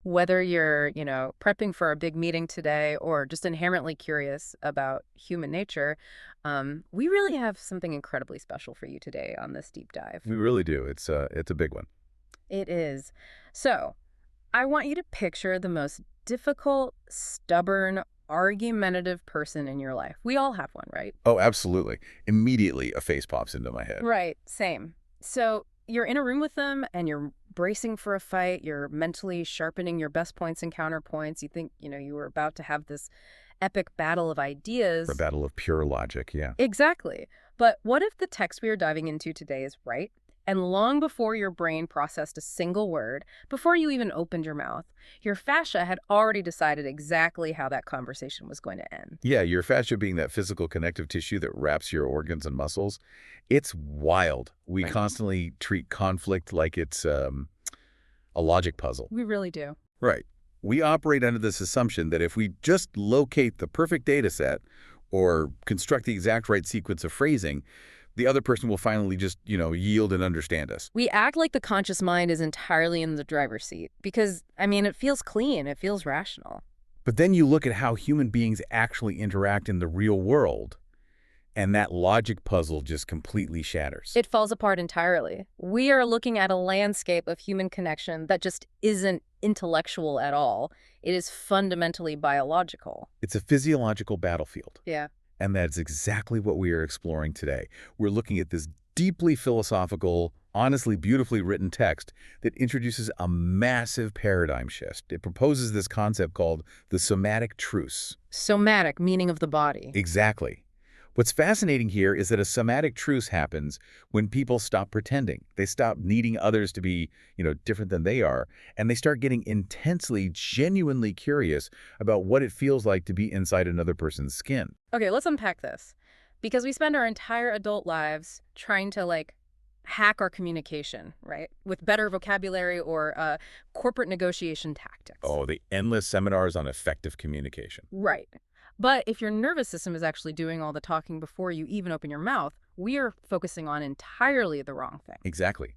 Whether you're, prepping for a big meeting today or just inherently curious about human nature, we really have something incredibly special for you today on this deep dive. We really do. It's a big one. It is. So, I want you to picture the most difficult, stubborn, argumentative person in your life. We all have one, right? Oh, absolutely. Immediately a face pops into my head. Right, same. So you're in a room with them and you're bracing for a fight. You're mentally sharpening your best points and counterpoints. You think, you were about to have this epic battle of A ideas. battle of pure logic, yeah. Exactly. But what if the text we are diving into today is right? And long before your brain processed a single word, before you even opened your mouth, your fascia had already decided exactly how that conversation was going to end. Yeah, your fascia being that physical connective tissue that wraps your organs and muscles. It's wild. We Right. constantly treat conflict like it's a logic puzzle. We really do. Right. We operate under this assumption that if we just locate the perfect data set or construct the exact right sequence of phrasing, the other person will finally just, yield and understand us. We act like the conscious mind is entirely in the driver's seat because, it feels clean, it feels rational. But then you look at how human beings actually interact in the real world, and that logic puzzle just completely shatters. It falls apart entirely. We are looking at a landscape of human connection that just isn't intellectual at all. It is fundamentally biological. It's a physiological battlefield. Yeah. And that's exactly what we are exploring today. We're looking at this deeply philosophical, honestly beautifully written text that introduces a massive paradigm shift. It proposes this concept called the somatic truce. Somatic, meaning of the body. Exactly. What's fascinating here is that a somatic truce happens when people stop pretending. They stop needing others to be, different than they are, and they start getting intensely, genuinely curious about what it feels like to be inside another person's skin. Okay, let's unpack this. Because we spend our entire adult lives trying to, hack our communication, right? With better vocabulary or corporate negotiation tactics. Oh, the endless seminars on effective communication. Right. But if your nervous system is actually doing all the talking before you even open your mouth, we are focusing on entirely the wrong thing. Exactly.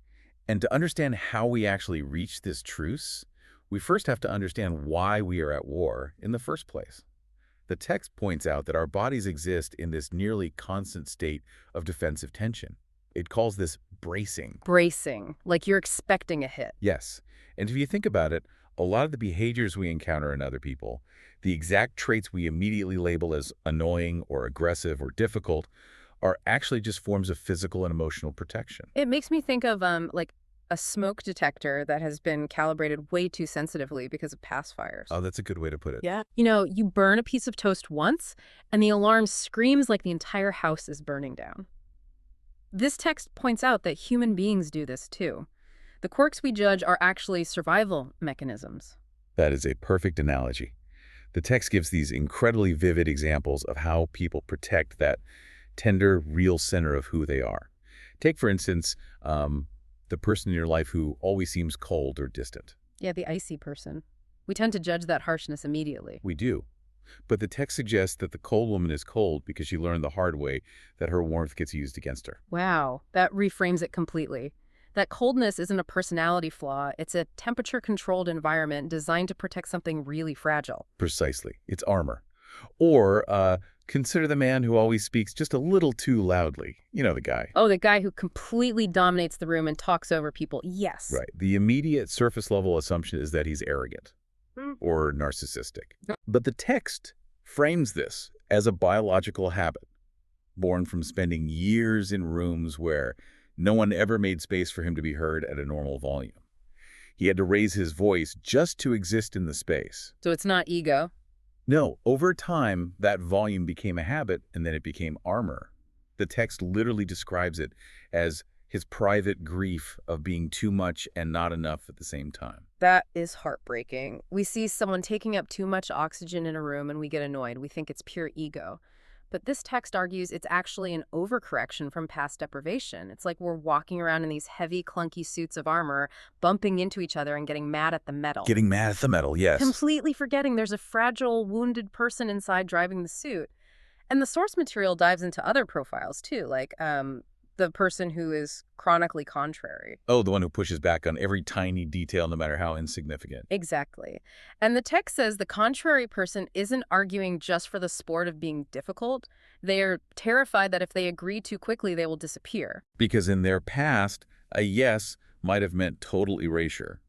And to understand how we actually reach this truce, we first have to understand why we are at war in the first place. The text points out that our bodies exist in this nearly constant state of defensive tension. It calls this bracing. Bracing, like you're expecting a hit. Yes. And if you think about it, a lot of the behaviors we encounter in other people, the exact traits we immediately label as annoying or aggressive or difficult, are actually just forms of physical and emotional protection. It makes me think of a smoke detector that has been calibrated way too sensitively because of past fires. Oh, that's a good way to put it. Yeah. You burn a piece of toast once and the alarm screams like the entire house is burning down. This text points out that human beings do this too. The quirks we judge are actually survival mechanisms. That is a perfect analogy. The text gives these incredibly vivid examples of how people protect that tender, real center of who they are. Take, for instance, the person in your life who always seems cold or distant. Yeah, the icy person. We tend to judge that harshness immediately. We do. But the text suggests that the cold woman is cold because she learned the hard way that her warmth gets used against her. Wow, that reframes it completely. That coldness isn't a personality flaw, it's a temperature-controlled environment designed to protect something really fragile. Precisely. It's armor. Or consider the man who always speaks just a little too loudly. You know the guy. Oh, the guy who completely dominates the room and talks over people. Yes. Right. The immediate surface-level assumption is that he's arrogant Hmm. or narcissistic. But the text frames this as a biological habit, born from spending years in rooms where no one ever made space for him to be heard at a normal volume. He had to raise his voice just to exist in the space. So it's not ego. No, over time, that volume became a habit, and then it became armor. The text literally describes it as his private grief of being too much and not enough at the same time. That is heartbreaking. We see someone taking up too much oxygen in a room and we get annoyed. We think it's pure ego. But this text argues it's actually an overcorrection from past deprivation. It's like we're walking around in these heavy, clunky suits of armor, bumping into each other and getting mad at the metal. Getting mad at the metal, yes. Completely forgetting there's a fragile, wounded person inside driving the suit. And the source material dives into other profiles, too, like the person who is chronically contrary. Oh, the one who pushes back on every tiny detail, no matter how insignificant. Exactly. And the text says the contrary person isn't arguing just for the sport of being difficult. They are terrified that if they agree too quickly, they will disappear. Because in their past, a yes might have meant total erasure.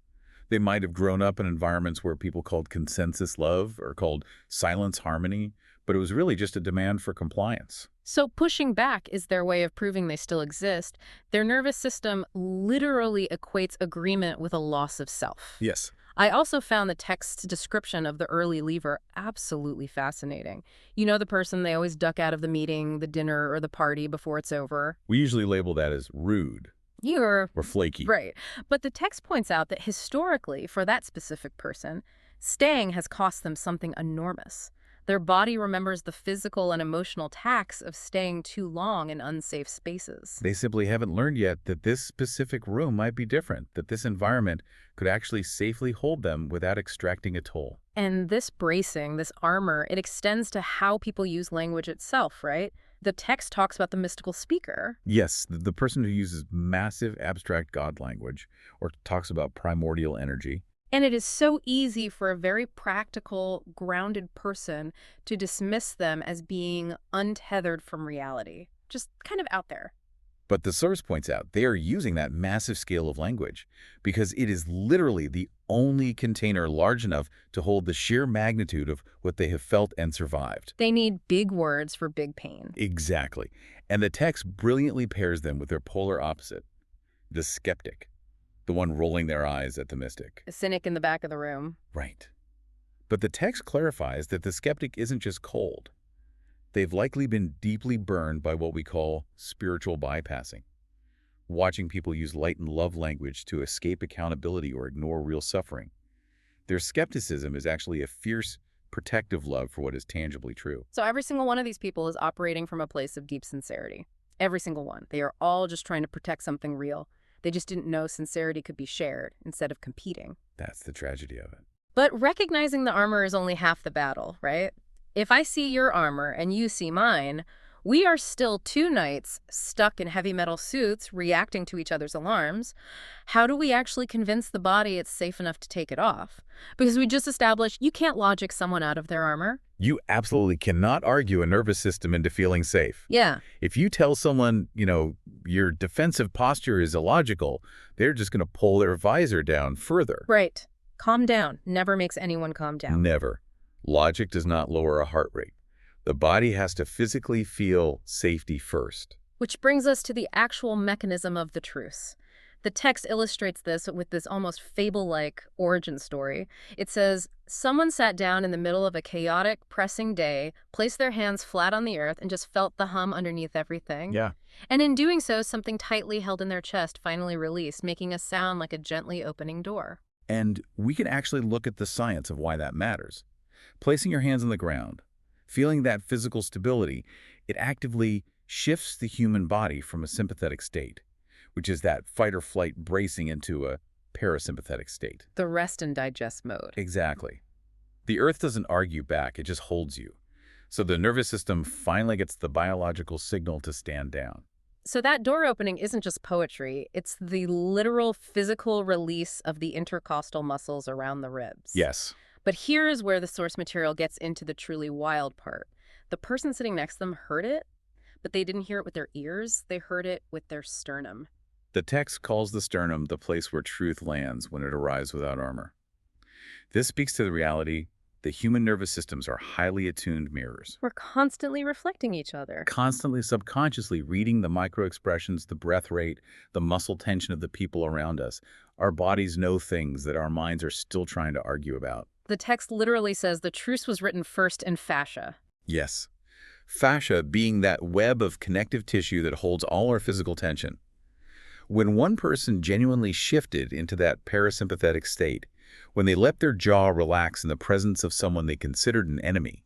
They might have grown up in environments where people called consensus love or called silence harmony, but it was really just a demand for compliance. So pushing back is their way of proving they still exist. Their nervous system literally equates agreement with a loss of self. Yes. I also found the text's description of the early leaver absolutely fascinating. You know, the person they always duck out of the meeting, the dinner, or the party before it's over. We usually label that as rude You're or flaky. right. But the text points out that historically, for that specific person, staying has cost them something enormous. Their body remembers the physical and emotional tax of staying too long in unsafe spaces. They simply haven't learned yet that this specific room might be different, that this environment could actually safely hold them without extracting a toll. And this bracing, this armor, it extends to how people use language itself, right? The text talks about the mystical speaker. Yes, the person who uses massive abstract God language or talks about primordial energy. And it is so easy for a very practical, grounded person to dismiss them as being untethered from reality, just kind of out there. But the source points out they are using that massive scale of language because it is literally the only container large enough to hold the sheer magnitude of what they have felt and survived. They need big words for big pain. Exactly. And the text brilliantly pairs them with their polar opposite, the skeptic, the one rolling their eyes at the mystic. A cynic in the back of the room. Right. But the text clarifies that the skeptic isn't just cold. They've likely been deeply burned by what we call spiritual bypassing, watching people use light and love language to escape accountability or ignore real suffering. Their skepticism is actually a fierce, protective love for what is tangibly true. So every single one of these people is operating from a place of deep sincerity. Every single one. They are all just trying to protect something real. They just didn't know sincerity could be shared instead of competing. That's the tragedy of it. But recognizing the armor is only half the battle, right? If I see your armor and you see mine, we are still two knights stuck in heavy metal suits reacting to each other's alarms. How do we actually convince the body it's safe enough to take it off? Because we just established you can't logic someone out of their armor. You absolutely cannot argue a nervous system into feeling safe. Yeah. If you tell someone, your defensive posture is illogical, they're just going to pull their visor down further. Right. Calm down. Never makes anyone calm down. Never. Logic does not lower a heart rate. The body has to physically feel safety first. Which brings us to the actual mechanism of the truce. The text illustrates this with this almost fable-like origin story. It says, someone sat down in the middle of a chaotic, pressing day, placed their hands flat on the earth, and just felt the hum underneath everything. Yeah. And in doing so, something tightly held in their chest finally released, making a sound like a gently opening door. And we can actually look at the science of why that matters. Placing your hands on the ground, feeling that physical stability, it actively shifts the human body from a sympathetic state, which is that fight or flight bracing into a parasympathetic state. The rest and digest mode. Exactly. The earth doesn't argue back, it just holds you. So the nervous system finally gets the biological signal to stand down. So that door opening isn't just poetry, it's the literal physical release of the intercostal muscles around the ribs. Yes. But here is where the source material gets into the truly wild part. The person sitting next to them heard it, but they didn't hear it with their ears, they heard it with their sternum. The text calls the sternum the place where truth lands when it arrives without armor. This speaks to the reality that human nervous systems are highly attuned mirrors. We're constantly reflecting each other. Constantly subconsciously reading the micro-expressions, the breath rate, the muscle tension of the people around us. Our bodies know things that our minds are still trying to argue about. The text literally says the truce was written first in fascia. Yes. Fascia being that web of connective tissue that holds all our physical tension. When one person genuinely shifted into that parasympathetic state, when they let their jaw relax in the presence of someone they considered an enemy,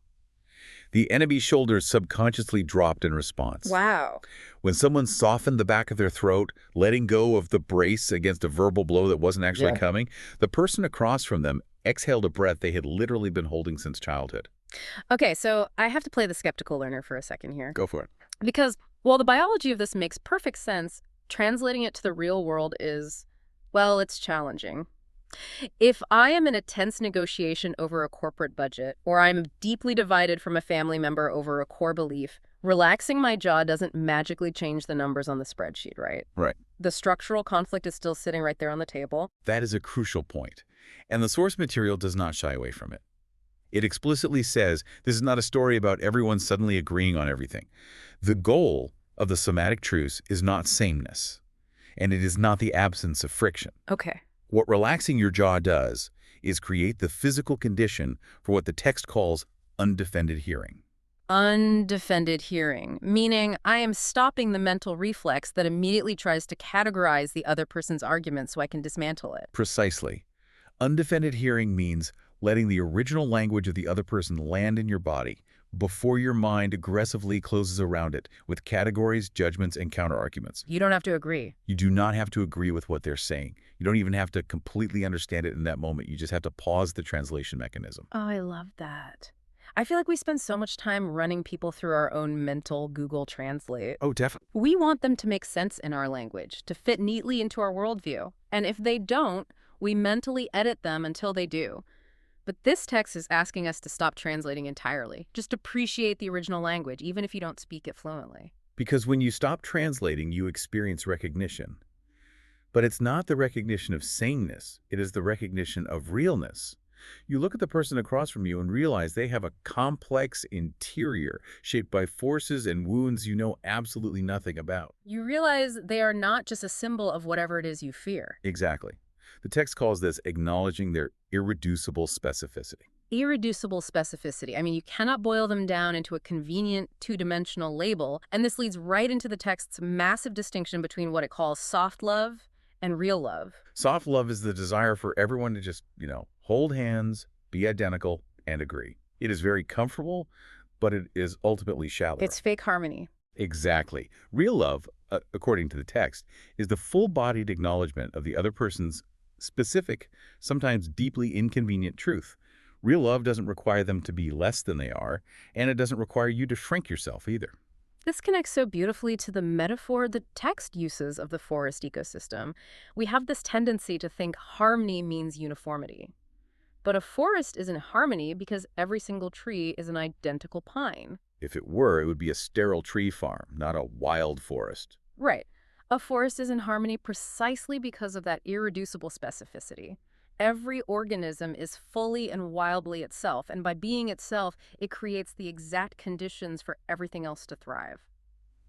the enemy's shoulders subconsciously dropped in response. Wow. When someone softened the back of their throat, letting go of the brace against a verbal blow that wasn't actually coming, the person across from them exhaled a breath they had literally been holding since childhood. Okay, so I have to play the skeptical learner for a second here. Go for it. Because Well, the biology of this makes perfect sense. Translating it to the real world is, well, it's challenging. If I am in a tense negotiation over a corporate budget, or I'm deeply divided from a family member over a core belief, relaxing my jaw doesn't magically change the numbers on the spreadsheet, right? Right. The structural conflict is still sitting right there on the table. That is a crucial point, and the source material does not shy away from it. It explicitly says this is not a story about everyone suddenly agreeing on everything. The goal of the somatic truce is not sameness, and it is not the absence of friction. Okay. What relaxing your jaw does is create the physical condition for what the text calls undefended hearing. Undefended hearing, meaning I am stopping the mental reflex that immediately tries to categorize the other person's argument so I can dismantle it. Precisely. Undefended hearing means letting the original language of the other person land in your body before your mind aggressively closes around it with categories, judgments, and counterarguments. You don't have to agree. You do not have to agree with what they're saying. You don't even have to completely understand it in that moment. You just have to pause the translation mechanism. Oh, I love that. I feel like we spend so much time running people through our own mental Google Translate. Oh, definitely. We want them to make sense in our language, to fit neatly into our worldview. And if they don't, we mentally edit them until they do. But this text is asking us to stop translating entirely. Just appreciate the original language, even if you don't speak it fluently. Because when you stop translating, you experience recognition. But it's not the recognition of sameness. It is the recognition of realness. You look at the person across from you and realize they have a complex interior shaped by forces and wounds you know absolutely nothing about. You realize they are not just a symbol of whatever it is you fear. Exactly. The text calls this acknowledging their irreducible specificity. Irreducible specificity. I mean, you cannot boil them down into a convenient two-dimensional label, and this leads right into the text's massive distinction between what it calls soft love and real love. Soft love is the desire for everyone to just, hold hands, be identical, and agree. It is very comfortable, but it is ultimately shallow. It's fake harmony. Exactly. Real love, according to the text, is the full-bodied acknowledgement of the other person's specific, sometimes deeply inconvenient truth. Real love doesn't require them to be less than they are, and it doesn't require you to shrink yourself either. This connects so beautifully to the metaphor the text uses of the forest ecosystem. We have this tendency to think harmony means uniformity. But a forest is in harmony because every single tree is an identical pine. If it were, it would be a sterile tree farm, not a wild forest. Right. A forest is in harmony precisely because of that irreducible specificity. Every organism is fully and wildly itself, and by being itself, it creates the exact conditions for everything else to thrive.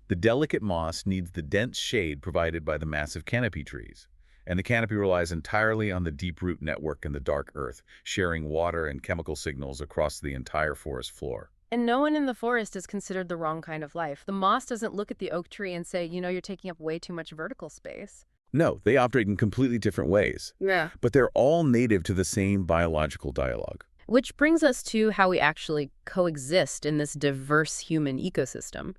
The delicate moss needs the dense shade provided by the massive canopy trees, and the canopy relies entirely on the deep root network in the dark earth, sharing water and chemical signals across the entire forest floor. And no one in the forest is considered the wrong kind of life. The moss doesn't look at the oak tree and say, you're taking up way too much vertical space. No, they operate in completely different ways. Yeah. But they're all native to the same biological dialogue. Which brings us to how we actually coexist in this diverse human ecosystem.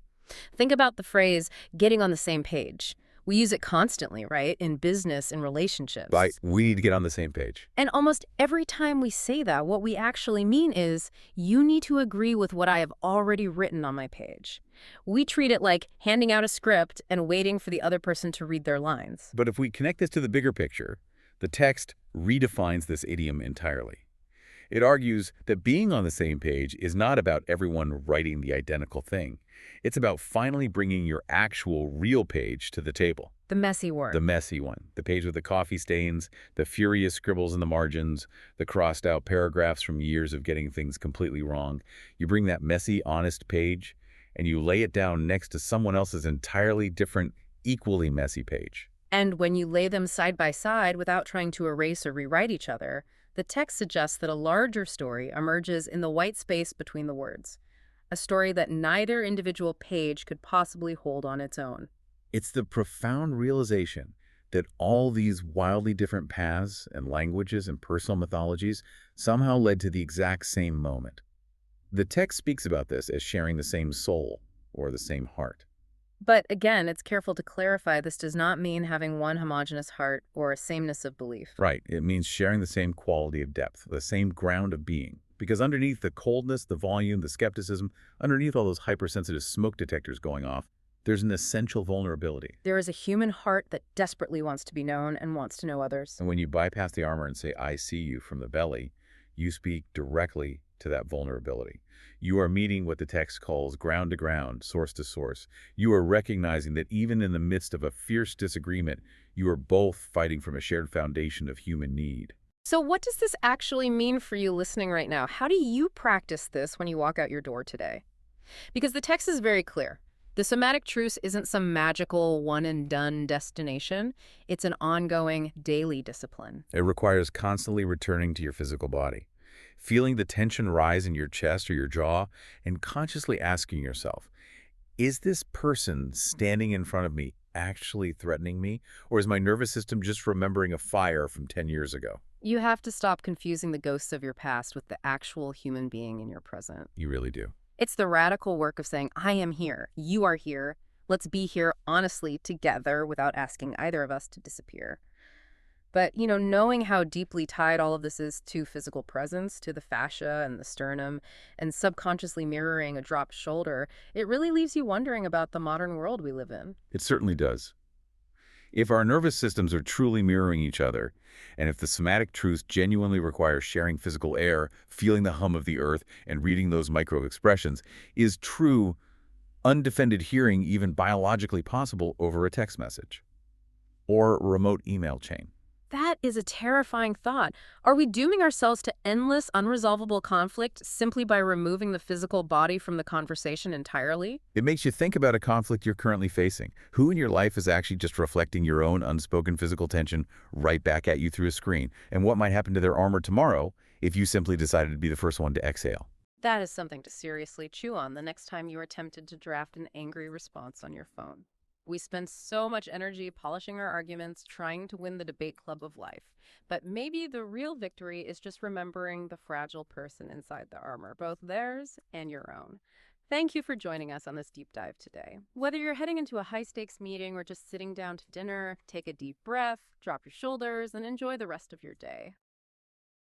Think about the phrase, getting on the same page. We use it constantly, right? In business and relationships. Right, we need to get on the same page. And almost every time we say that, what we actually mean is, you need to agree with what I have already written on my page. We treat it like handing out a script and waiting for the other person to read their lines. But if we connect this to the bigger picture, the text redefines this idiom entirely. It argues that being on the same page is not about everyone writing the identical thing. It's about finally bringing your actual real page to the table. The messy work. The messy one. The page with the coffee stains, the furious scribbles in the margins, the crossed out paragraphs from years of getting things completely wrong. You bring that messy, honest page, and you lay it down next to someone else's entirely different, equally messy page. And when you lay them side by side without trying to erase or rewrite each other, the text suggests that a larger story emerges in the white space between the words. A story that neither individual page could possibly hold on its own. It's the profound realization that all these wildly different paths and languages and personal mythologies somehow led to the exact same moment. The text speaks about this as sharing the same soul or the same heart. But again, it's careful to clarify this does not mean having one homogeneous heart or a sameness of belief. Right. It means sharing the same quality of depth, the same ground of being. Because underneath the coldness, the volume, the skepticism, underneath all those hypersensitive smoke detectors going off, There's an essential vulnerability. There is a human heart that desperately wants to be known and wants to know others. And when you bypass the armor and say, I see you from the belly, you speak directly to that vulnerability. You are meeting what the text calls ground to ground, source to source. You are recognizing that even in the midst of a fierce disagreement, you are both fighting from a shared foundation of human need. So what does this actually mean for you listening right now? How do you practice this when you walk out your door today? Because the text is very clear. The somatic truce isn't some magical one-and-done destination. It's an ongoing, daily discipline. It requires constantly returning to your physical body, feeling the tension rise in your chest or your jaw, and consciously asking yourself, is this person standing in front of me actually threatening me, or is my nervous system just remembering a fire from 10 years ago? You have to stop confusing the ghosts of your past with the actual human being in your present. You really do. It's the radical work of saying, I am here, you are here, let's be here honestly together without asking either of us to disappear. But, knowing how deeply tied all of this is to physical presence, to the fascia and the sternum, and subconsciously mirroring a dropped shoulder, it really leaves you wondering about the modern world we live in. It certainly does. If our nervous systems are truly mirroring each other, and if the somatic truth genuinely requires sharing physical air, feeling the hum of the earth, and reading those micro-expressions, is true, undefended hearing even biologically possible over a text message or remote email chain? That is a terrifying thought. Are we dooming ourselves to endless, unresolvable conflict simply by removing the physical body from the conversation entirely? It makes you think about a conflict you're currently facing. Who in your life is actually just reflecting your own unspoken physical tension right back at you through a screen? And what might happen to their armor tomorrow if you simply decided to be the first one to exhale? That is something to seriously chew on the next time you are tempted to draft an angry response on your phone. We spend so much energy polishing our arguments, trying to win the debate club of life. But maybe the real victory is just remembering the fragile person inside the armor, both theirs and your own. Thank you for joining us on this deep dive today. Whether you're heading into a high-stakes meeting or just sitting down to dinner, take a deep breath, drop your shoulders, and enjoy the rest of your day.